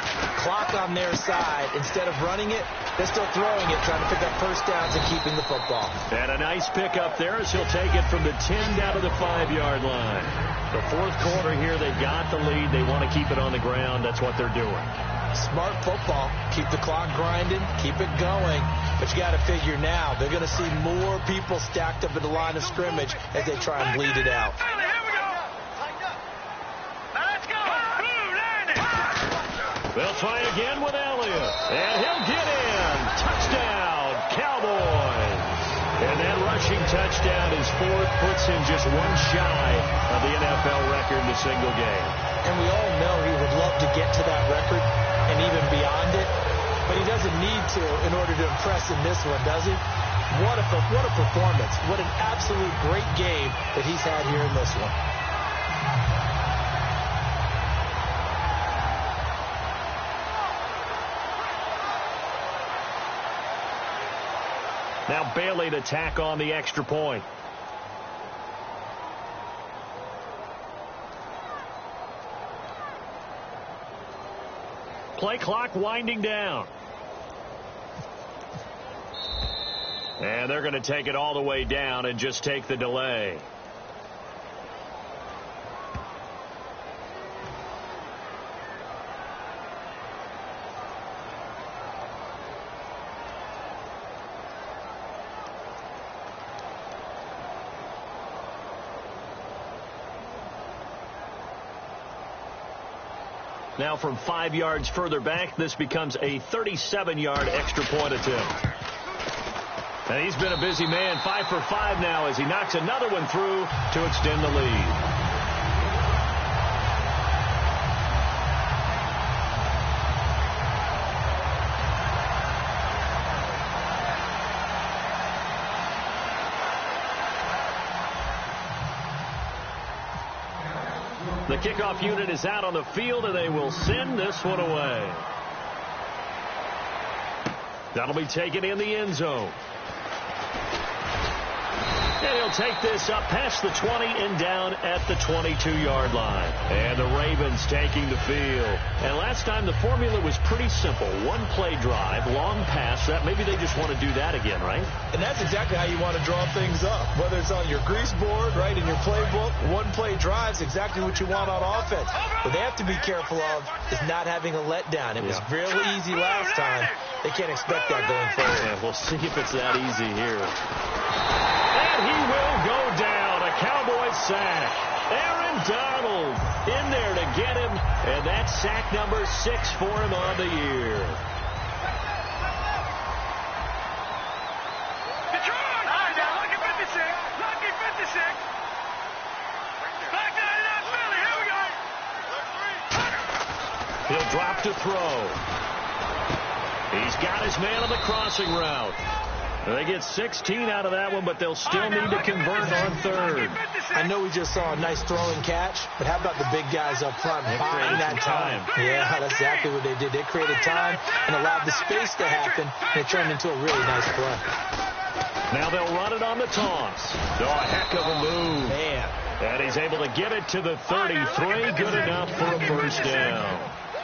clock on their side, instead of running it, they're still throwing it, trying to pick up first downs and keeping the football. And a nice pickup there as he'll take it from the 10 down to the 5-yard line. The fourth quarter here, they've got the lead. They want to keep it on the ground. That's what they're doing. Smart football. Keep the clock grinding. Keep it going. But you got to figure now, they're going to see more people stacked up at the line of scrimmage as they try and bleed it out. They'll try again with Elliott. And he'll get in. Touchdown, Cowboys. And that rushing touchdown is 4th, puts him just 1 shy of the NFL record in a single game. And we all know he would love to get to that record and even beyond it. But he doesn't need to in order to impress in this one, does he? What a performance. What an absolute great game that he's had here in this one. Now Bailey to tack on the extra point. Play clock winding down. And they're going to take it all the way down and just take the delay. Now from 5 yards further back, this becomes a 37-yard extra point attempt. And he's been a busy man, 5 for 5 now as he knocks another one through to extend the lead. The kickoff unit is out on the field, and they will send this one away. That'll be taken in the end zone. And he'll take this up past the 20 and down at the 22-yard line. And the Ravens taking the field. And last time the formula was pretty simple. One play drive, long pass. That maybe they just want to do that again, right? And that's exactly how you want to draw things up. Whether it's on your grease board, right, in your playbook, one play drive is exactly what you want on offense. What they have to be careful of is not having a letdown. It was really easy last time. They can't expect that going forward. Yeah, we'll see if it's that easy here. And he will go down. A Cowboy sack. Aaron Donald in there to get him. And that's sack number 6 for him on the year. Detroit! Lucky 56. Lucky 56. Back 99 Philly. Here we go. He'll drop to throw. He's got his man on the crossing route. They get 16 out of that one, but they'll still need to convert on third. I know we just saw a nice throw and catch, but how about the big guys up front buying that time? Yeah, that's exactly what they did. They created time and allowed the space to happen, and it turned into a really nice play. Now they'll run it on the toss. Oh, a heck of a move. Man. And he's able to get it to the 33. Good enough for a first down.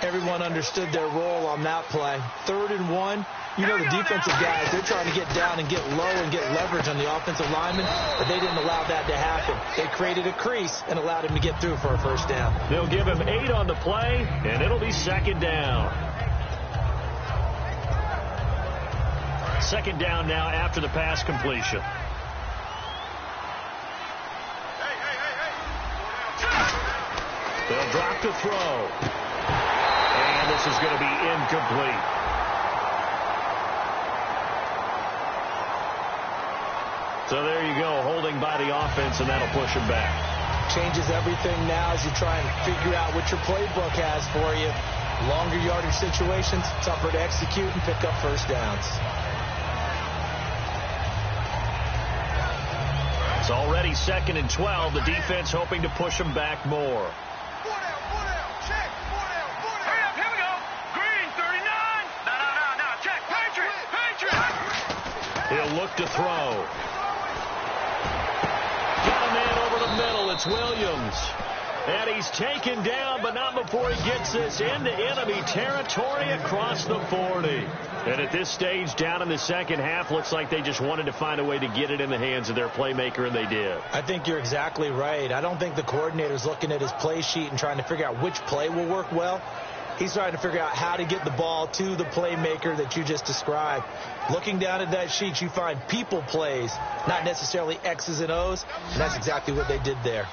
Everyone understood their role on that play. 3rd and 1. You know the defensive guys, they're trying to get down and get low and get leverage on the offensive lineman, but they didn't allow that to happen. They created a crease and allowed him to get through for a first down. They'll give him 8 on the play, and it'll be second down. Second down now after the pass completion. They'll drop to throw. And this is going to be incomplete. So there you go, holding by the offense, and that'll push him back. Changes everything now as you try and figure out what your playbook has for you. Longer yardage situations, tougher to execute and pick up first downs. It's already 2nd and 12. The defense hoping to push him back more. He'll look to throw. Got a man over the middle. It's Williams. And he's taken down, but not before he gets this into enemy territory across the 40. And at this stage, down in the second half, looks like they just wanted to find a way to get it in the hands of their playmaker, and they did. I think you're exactly right. I don't think the coordinator's looking at his play sheet and trying to figure out which play will work well. He's trying to figure out how to get the ball to the playmaker that you just described. Looking down at that sheet, you find people plays, not necessarily X's and O's, and that's exactly what they did there.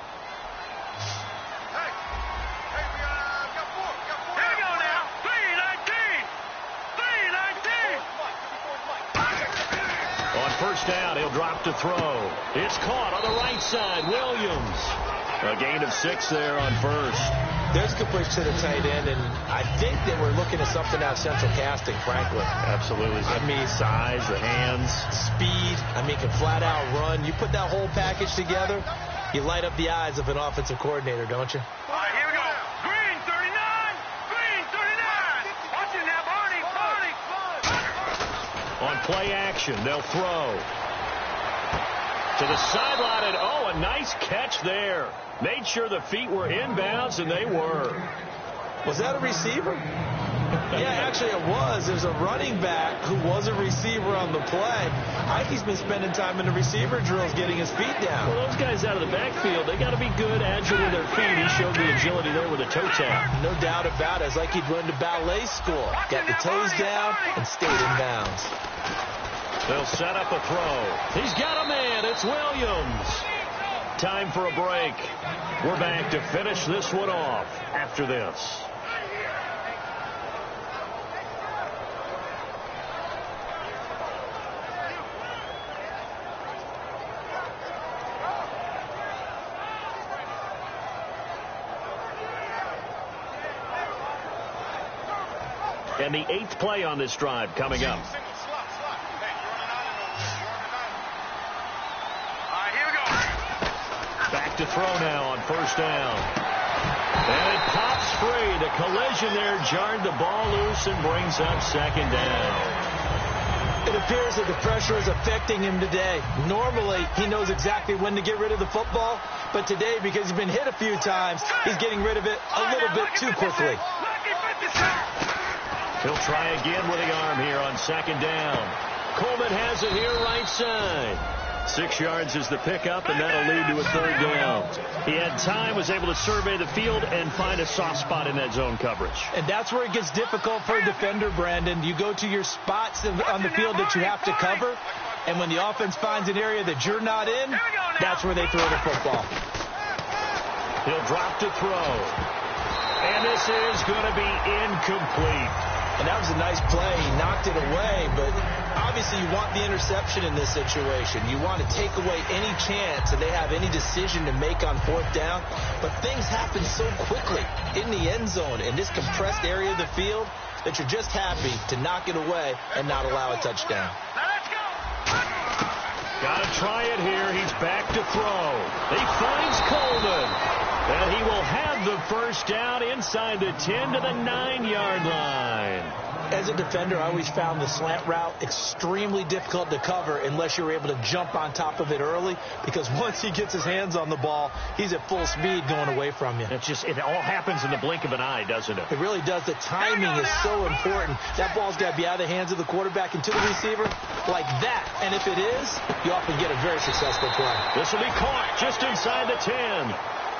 On first down, he'll drop to throw. It's caught on the right side. Williams. A gain of 6 there on first. There's a good push to the tight end, and I think they were looking at something out central casting, frankly. Absolutely. I mean, size, the hands. Speed. I mean, can flat out run. You put that whole package together, you light up the eyes of an offensive coordinator, don't you? All right, here we go. Green 39. Green 39. Watch it now, Barney. On play action, they'll throw. To the sideline, and oh, a nice catch there. Made sure the feet were inbounds, and they were. Was that a receiver? Yeah, actually it was. There's a running back who was a receiver on the play. Ikey's been spending time in the receiver drills getting his feet down. Well, those guys out of the backfield, they got to be good, agile with their feet. He showed the agility there with a toe tap. No doubt about it. It's like he'd run to ballet school. Got the toes down and stayed in bounds. They'll set up a throw. He's got a man. It's Williams. Time for a break. We're back to finish this one off after this. And the 8th play on this drive coming up. Back to throw now on first down. And it pops free. The collision there jarred the ball loose and brings up second down. It appears that the pressure is affecting him today. Normally, he knows exactly when to get rid of the football, but today, because he's been hit a few times, he's getting rid of it a little bit too quickly. He'll try again with the arm here on second down. Coleman has it here right side. 6 yards is the pickup, and that'll lead to a third down. He had time, was able to survey the field and find a soft spot in that zone coverage. And that's where it gets difficult for a defender, Brandon. You go to your spots on the field that you have to cover, and when the offense finds an area that you're not in, that's where they throw the football. He'll drop to throw. And this is going to be incomplete. And that was a nice play. He knocked it away, but obviously you want the interception in this situation. You want to take away any chance that they have any decision to make on fourth down. But things happen so quickly in the end zone in this compressed area of the field that you're just happy to knock it away and not allow a touchdown. Got to try it here. He's back to throw. He finds Coleman. And he will have the first down inside the 10 to the 9-yard line. As a defender, I always found the slant route extremely difficult to cover unless you're able to jump on top of it early, because once he gets his hands on the ball, he's at full speed going away from you. It all happens in the blink of an eye, doesn't it? It really does. The timing is so important. That ball's got to be out of the hands of the quarterback and to the receiver like that. And if it is, you often get a very successful play. This will be caught just inside the 10.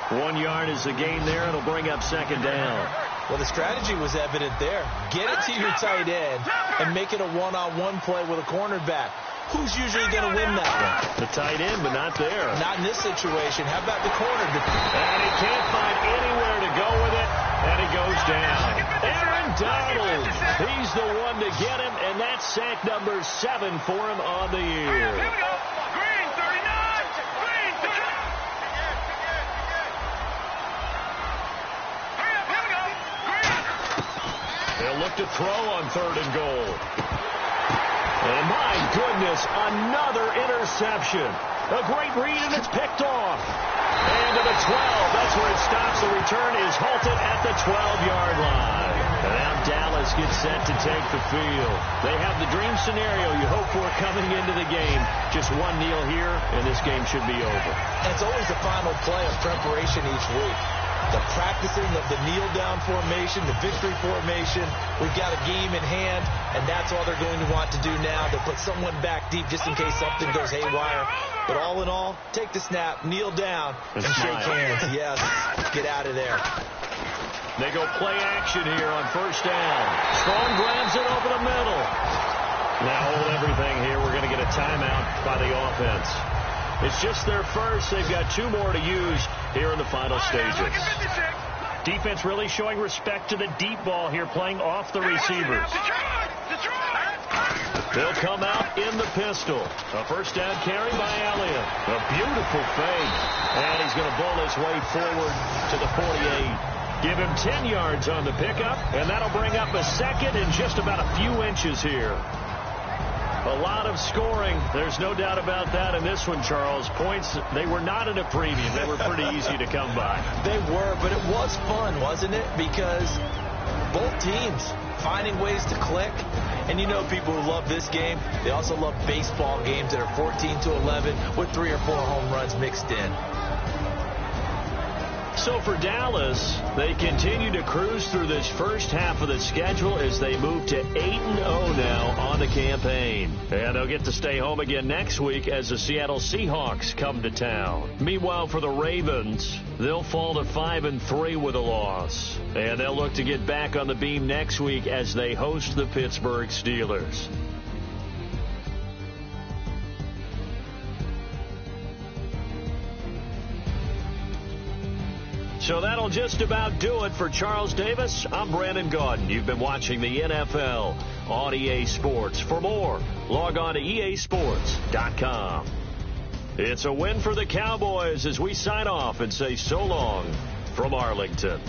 1 yard is the gain there. It'll bring up second down. Well, the strategy was evident there. Get it to your tight end and make it a one-on-one play with a cornerback. Who's usually going to win that one? The tight end, but not there. Not in this situation. How about the corner? And he can't find anywhere to go with it, and it goes down. Aaron Donald, he's the one to get him, and that's sack number 7 for him on the year. Here we go. Green, 39. Green, 39. They'll look to throw on 3rd and goal. And my goodness, another interception. A great read, and it's picked off. And to the 12. That's where it stops. The return is halted at the 12-yard line. And now Dallas gets set to take the field. They have the dream scenario you hope for coming into the game. Just one kneel here, and this game should be over. And it's always the final play of preparation each week. The practicing of the kneel-down formation, the victory formation. We've got a game in hand, and that's all they're going to want to do now, to put someone back deep just in case something goes haywire. But all in all, take the snap, kneel down, and shake hands. Yes, get out of there. They go play action here on first down. Strong grabs it over the middle. Now hold everything here. We're going to get a timeout by the offense. It's just their first. They've got 2 more to use here in the final stages. Defense really showing respect to the deep ball here, playing off the receivers. They'll come out in the pistol. A first down carry by Elliott. A beautiful fake. And he's going to bowl his way forward to the 48. Give him 10 yards on the pickup, and that'll bring up a second in just about a few inches here. A lot of scoring. There's no doubt about that in this one, Charles. Points, they were not in a premium. They were pretty easy to come by. They were, but it was fun, wasn't it? Because both teams finding ways to click. And you know people who love this game, they also love baseball games that are 14-11 with 3 or 4 home runs mixed in. So for Dallas, they continue to cruise through this first half of the schedule as they move to 8-0 now on the campaign. And they'll get to stay home again next week as the Seattle Seahawks come to town. Meanwhile, for the Ravens, they'll fall to 5-3 with a loss. And they'll look to get back on the beam next week as they host the Pittsburgh Steelers. So that'll just about do it for Charles Davis. I'm Brandon Gaudin. You've been watching the NFL on EA Sports. For more, log on to easports.com. It's a win for the Cowboys as we sign off and say so long from Arlington.